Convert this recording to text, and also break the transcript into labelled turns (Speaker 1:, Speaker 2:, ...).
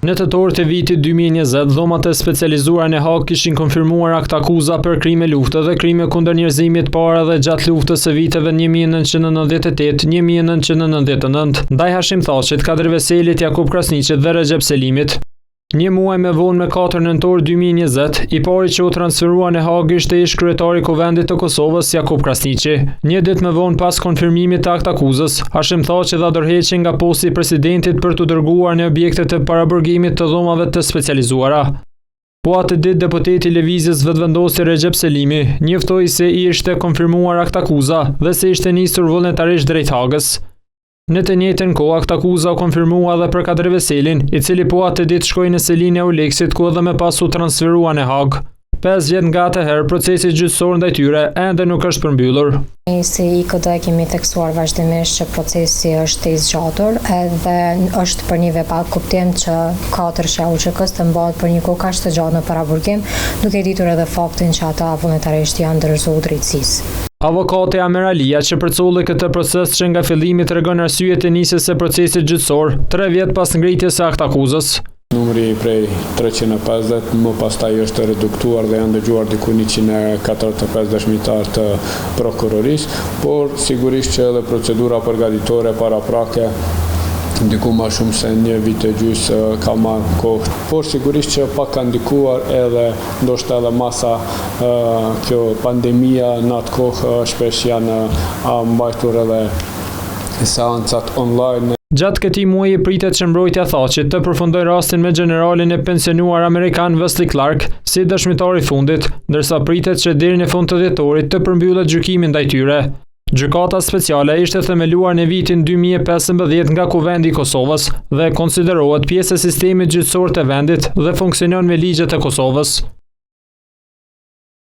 Speaker 1: Në tetor të vitit 2020, dhomat e specializuara në Hag kishin konfirmuar akt akuza për krime lufte dhe krime kundër njerëzimit para dhe gjatë luftës së viteve 1998-1999, ndaj Hashim Thaqit, Kadir Veselit, Jakub Krasniqit dhe Recep Selimit. Një muaj më vonë me 4 nëntor 2020, i pari që u transferua në Hag ishte ish kryetari i Kuvendit të Kosovës, Jakub Krasniqi. Një ditë më vonë pas konfirmimit të akt akuzës, Hashim Thaqi dha dorëheqje nga posti i presidentit për të dërguar në objektet e paraburgimit të dhomave të specializuara. Po atë ditë deputeti i Lëvizjes vetëvendosur Recep Selimi njoftoi se i ishte konfirmuar akt akuza dhe se ishte nisur vullnetarisht drejt Hagës. Në të njëjtën kohë, akt akuza u konfirmua edhe për Kadir Veselin, i cili po atë ditë shkoi në Selinë e Uleksit, ku edhe më pas u transferua në Hag. 5 vjet nga atëherë, procesi gjyqësor ndaj tyre ende nuk është përmbyllur.
Speaker 2: Si IKD kemi theksuar vazhdimisht që procesi është i zgjatur edhe është për një vepar kuptim që 4 SHUÇK-s të mbahet për një kohë kaq të gjatë në paraburgim, duke ditur edhe faktin që ata vullnetarisht janë dorëzuar drejtësisë.
Speaker 1: Avokati Amer Alia që përcolli këtë proces që nga fillimi tregon arsyet e nisjes së procesit gjyqësor 3 vjet pas ngritjes së akt akuzës.
Speaker 3: Numri prej 350 më pastaj është reduktuar dhe janë dëgjuar diku 145 dëshmitar të prokurorisë, por sigurisht që edhe procedura përgatitore paraprake ndiku ma shumë se një vit e gjys ka marrë kohë. Por sigurisht që pak ka ndikuar edhe ndoshta edhe masa kjo pandemia në atë kohë shpesh janë mbajtur edhe seancat online.
Speaker 1: Gjatë këtij muaji pritet që mbrojtja Thaqit të përfundoj rastin me generalin e pensionuar amerikan Wesley Clark si dëshmitar i fundit, ndërsa pritet që deri në fund të dhjetorit të përmbyllet gjykimi ndaj tyre. Gjykata speciale ishte themeluar në vitin 2015 nga Kuvendi i Kosovës dhe konsiderohet pjesë e sistemit gjyqësor të vendit dhe funksionon me ligjet e Kosovës.